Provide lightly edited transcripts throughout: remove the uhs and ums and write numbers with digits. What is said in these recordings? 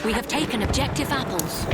We have taken objective apples.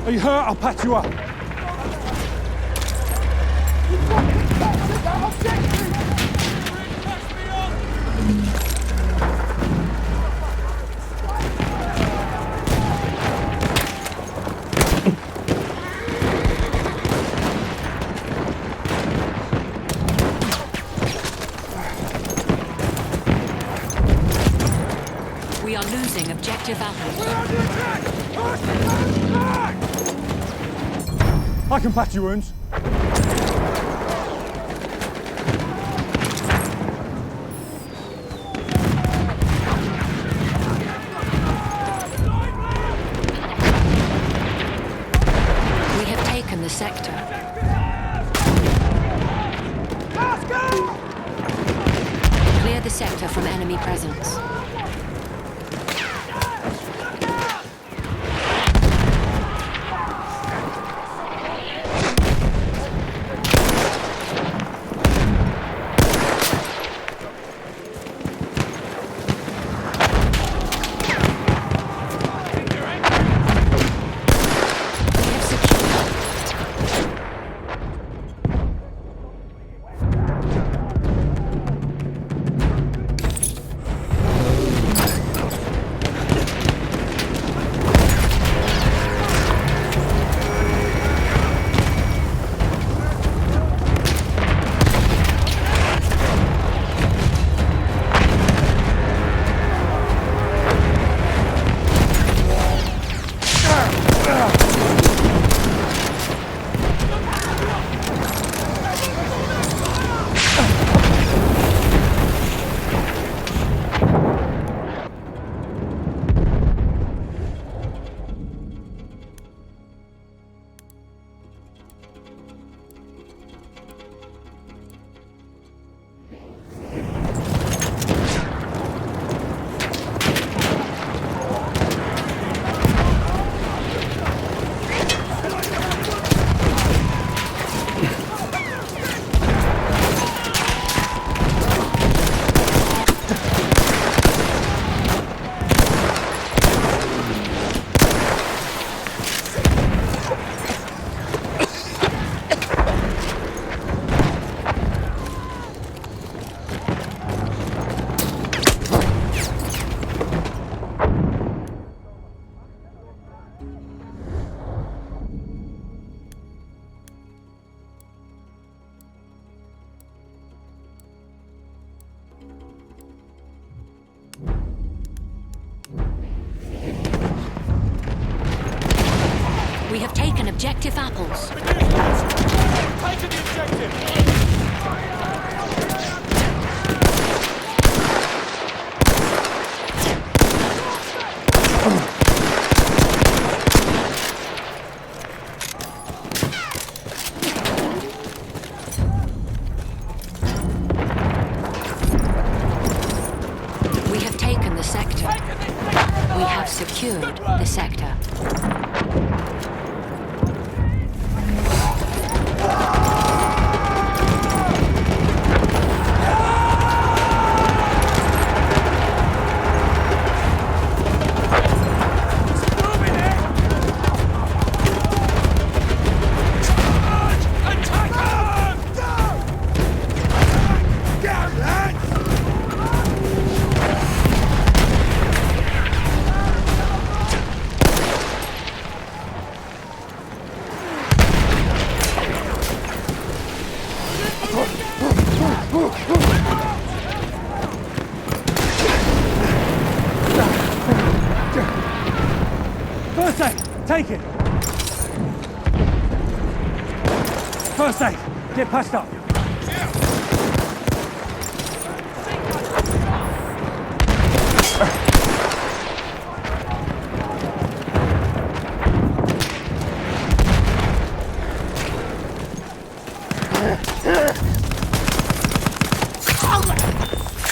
Are you hurt? I'll patch you up. We are losing objective apples. I can patch your wounds. We have taken the sector. Clear the sector from enemy presence. We have taken objective apples. Taking the objective! We have taken the sector. We have secured the sector. First aid, take it! First aid. Get patched up.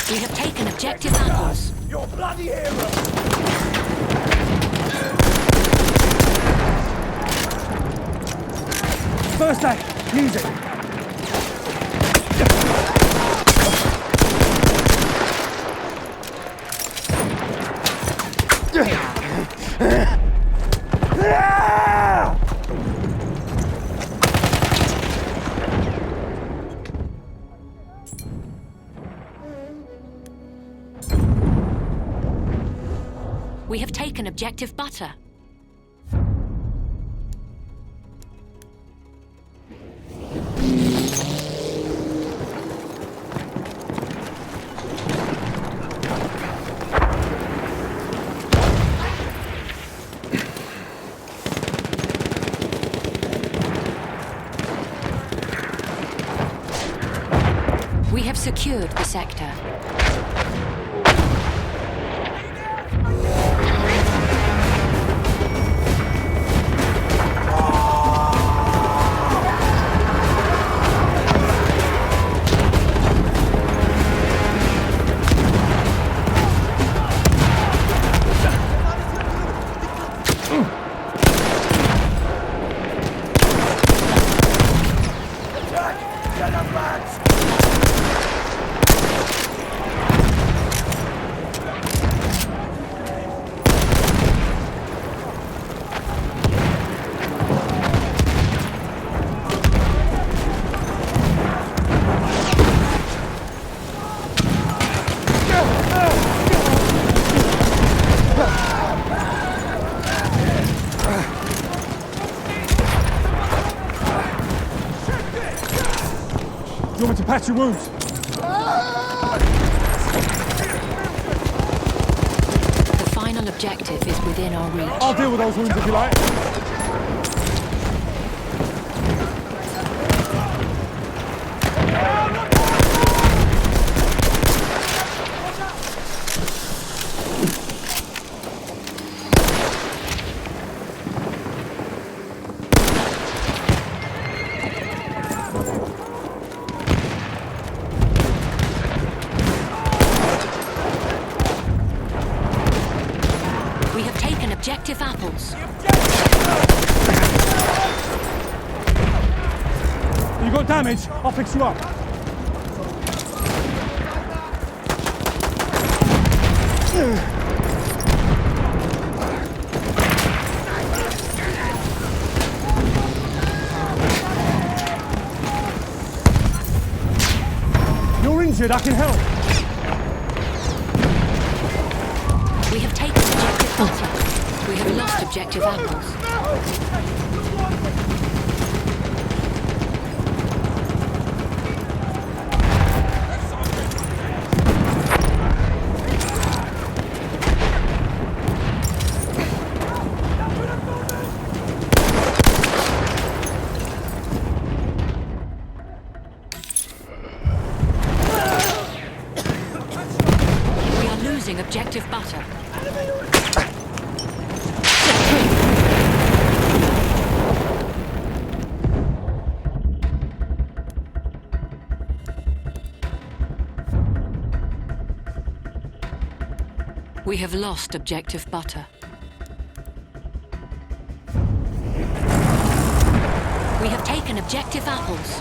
We have taken objective apples. You're bloody hero. First aid. Use it. We have taken objective butter. We have secured the sector. You want me to patch your wounds? The final objective is within our reach. I'll deal with those wounds if you like. We have taken objective apples. You got damage? I'll fix you up. You're injured, I can help. We have taken objective butter. We have lost objective apples. We are losing objective butter. We have lost objective butter. We have taken objective apples.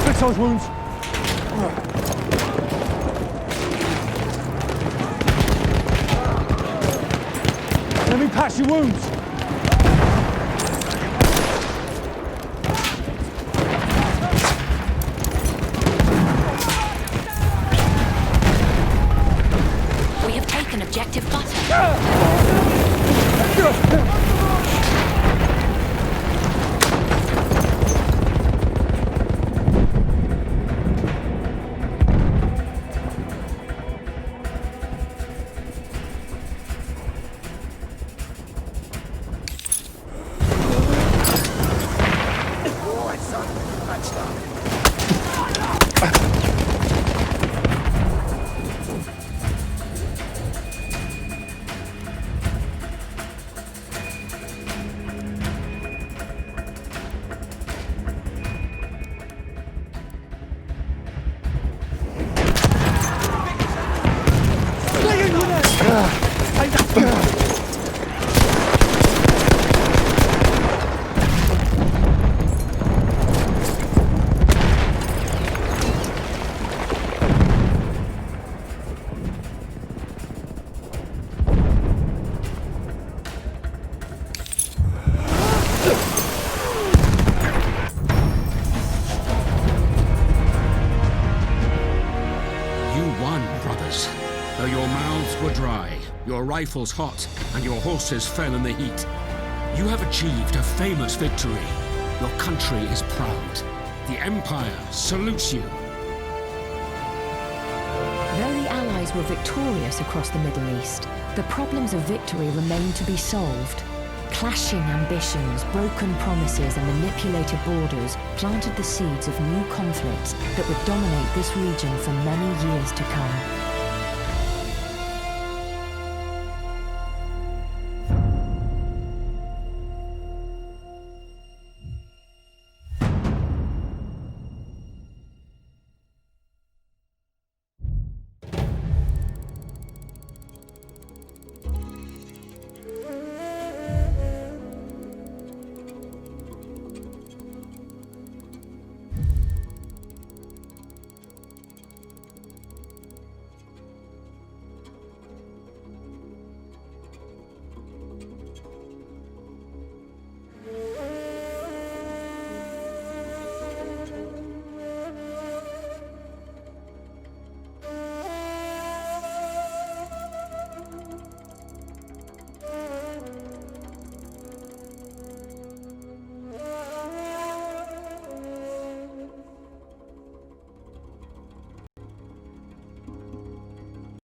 Fix those wounds. Let me patch your wounds. objective butter. Though your mouths were dry, your rifles hot, and your horses fell in the heat, you have achieved a famous victory. Your country is proud. The Empire salutes you. Though the Allies were victorious across the Middle East, the problems of victory remained to be solved. Clashing ambitions, broken promises, and manipulated borders planted the seeds of new conflicts that would dominate this region for many years to come.